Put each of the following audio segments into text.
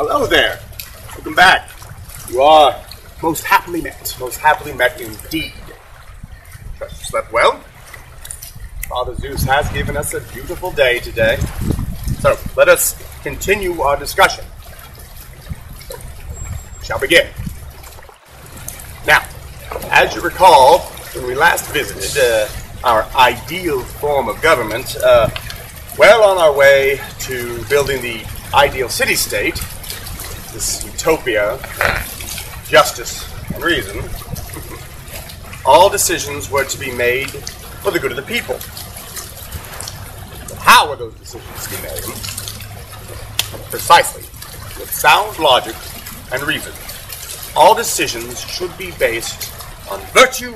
Hello there. Welcome back. You are most happily met. Most happily met indeed. Trust you slept well. Father Zeus has given us a beautiful day today. So, let us continue our discussion. We shall begin. Now, as you recall, when we last visited our ideal form of government, well on our way to building the ideal city-state, this utopia of justice and reason, all decisions were to be made for the good of the people. But how were those decisions to be made? Precisely, with sound logic and reason. All decisions should be based on virtue,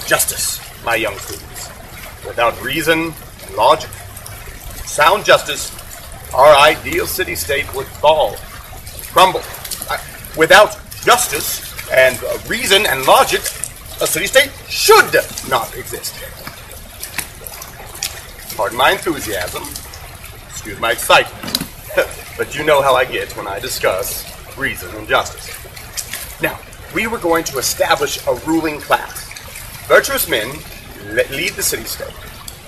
justice, my young students. Without reason and logic, sound justice, our ideal city-state would fall, crumble. Without justice and reason and logic, a city-state should not exist. Pardon my enthusiasm, excuse my excitement, but you know how I get when I discuss reason and justice. Now, we were going to establish a ruling class. Virtuous men lead the city-state,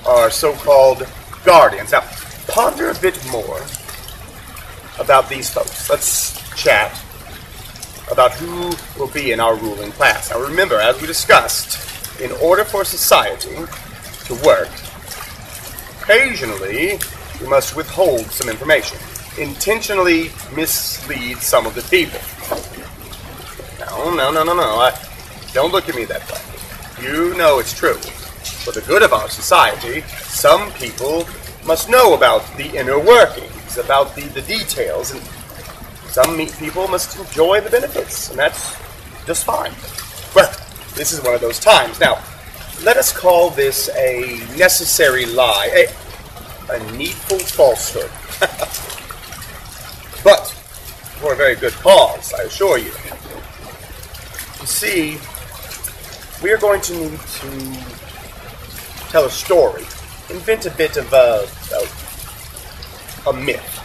our so-called guardians. Now, ponder a bit more about these folks. Let's chat about who will be in our ruling class. Now remember, as we discussed, in order for society to work, occasionally we must withhold some information, intentionally mislead some of the people. No. Don't look at me that way. You know it's true. For the good of our society, some people must know about the inner workings, about the details, and some people must enjoy the benefits, and that's just fine. Well, this is one of those times. Now, let us call this a necessary lie, a needful falsehood. But for a very good cause, I assure you. You see, we are going to need to tell a story, invent a bit of a myth.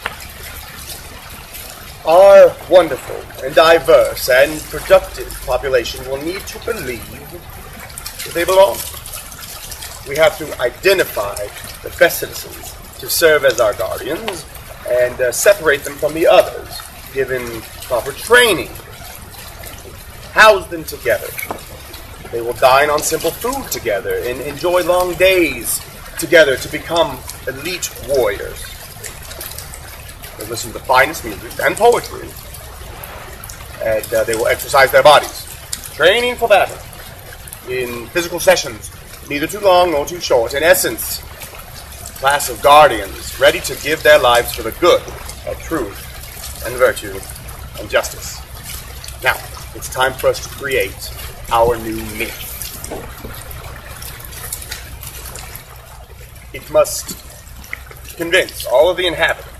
Our wonderful and diverse and productive population will need to believe that they belong. We have to identify the best citizens to serve as our guardians and separate them from the others, given proper training. House them together. They will dine on simple food together and enjoy long days together to become elite warriors. They listen to the finest music and poetry, and they will exercise their bodies, training for battle in physical sessions, neither too long nor too short. In essence, a class of guardians ready to give their lives for the good of truth and virtue and justice. Now, it's time for us to create our new myth. It must convince all of the inhabitants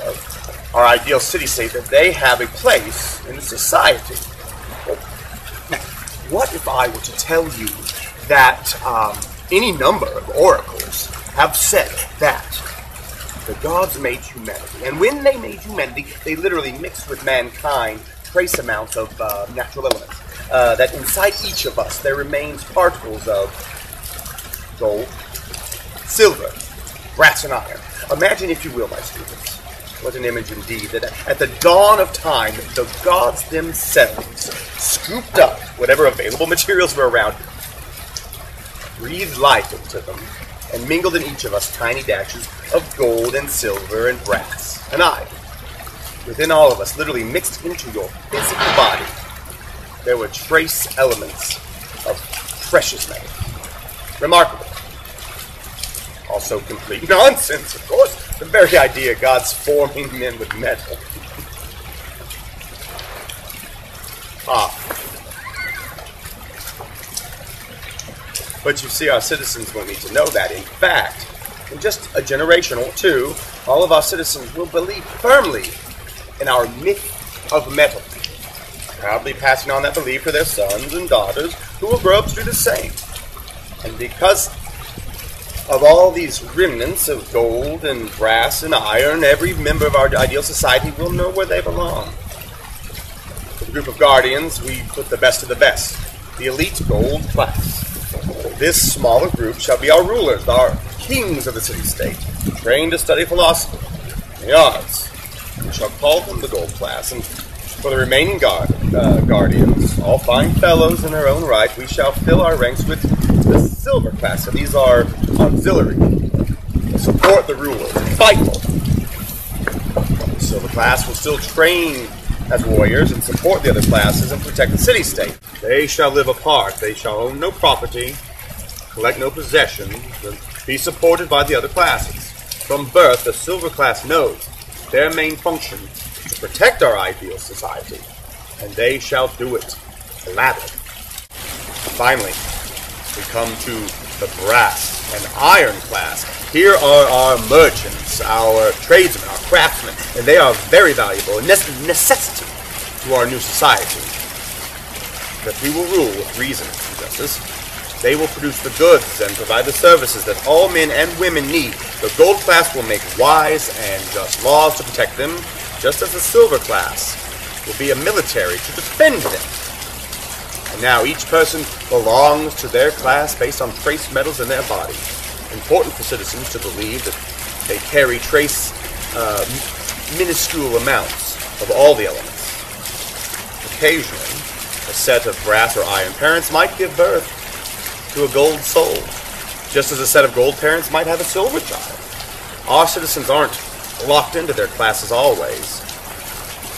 of our ideal city-state that they have a place in society. Now, what if I were to tell you that any number of oracles have said that the gods made humanity, and when they made humanity, they literally mixed with mankind trace amounts of natural elements, that inside each of us there remains particles of gold, silver, brass, and iron. Imagine, if you will, my students, what an image indeed, that at the dawn of time, the gods themselves scooped up whatever available materials were around, breathed life into them, and mingled in each of us tiny dashes of gold and silver and brass and iron. Within all of us, literally mixed into your physical body, there were trace elements of precious metal. Remarkable. Also complete nonsense, of course. The very idea of God's forming men with metal. But you see, our citizens will need to know that. In fact, in just a generation or two, all of our citizens will believe firmly in our myth of metal, proudly passing on that belief to their sons and daughters, who will grow up to do the same. And because Of all these remnants of gold and brass and iron, every member of our ideal society will know where they belong. For the group of guardians, we put the best of the best, the elite gold class. This smaller group shall be our rulers, our kings of the city-state, trained to study philosophy and the arts. We shall call them the gold class, and for the remaining guardians, all fine fellows in their own right, we shall fill our ranks with the silver class. So these are auxiliary. Support the rulers, fight for them. The silver class will still train as warriors and support the other classes and protect the city-state. They shall live apart. They shall own no property, collect no possessions, and be supported by the other classes. From birth, the silver class knows their main function is to protect our ideal society, and they shall do it gladly. Finally, we come to the brass and iron class. Here are our merchants, our tradesmen, our craftsmen, and they are very valuable, a necessity to our new society. That we will rule with reason and justice. They will produce the goods and provide the services that all men and women need. The gold class will make wise and just laws to protect them, just as the silver class will be a military to defend them. And now each person belongs to their class based on trace metals in their body. Important for citizens to believe that they carry trace minuscule amounts of all the elements. Occasionally, a set of brass or iron parents might give birth to a gold soul, just as a set of gold parents might have a silver child. Our citizens aren't locked into their classes always.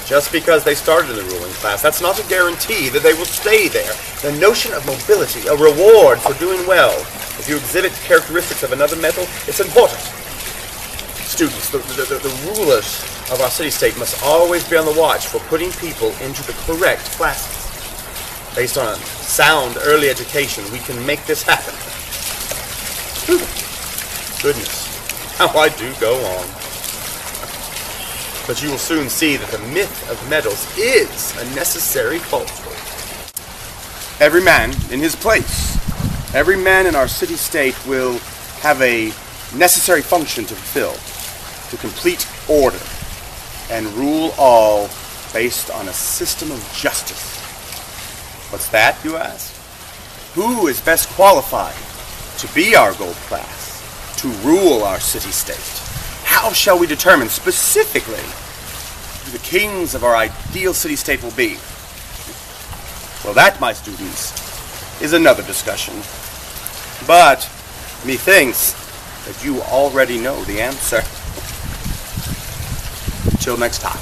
Just because they started in the ruling class, that's not a guarantee that they will stay there. The notion of mobility, a reward for doing well. If you exhibit characteristics of another metal, it's important. Students, the rulers of our city-state must always be on the watch for putting people into the correct classes. Based on sound early education, we can make this happen. Whew. Goodness, how I do go on. But you will soon see that the myth of metals is a necessary falsehood. Every man in his place, every man in our city-state will have a necessary function to fulfill, to complete order, and rule all based on a system of justice. What's that, you ask? Who is best qualified to be our gold class, to rule our city-state? How shall we determine specifically who the kings of our ideal city-state will be? Well, that, my students, is another discussion. But methinks that you already know the answer. Till next time.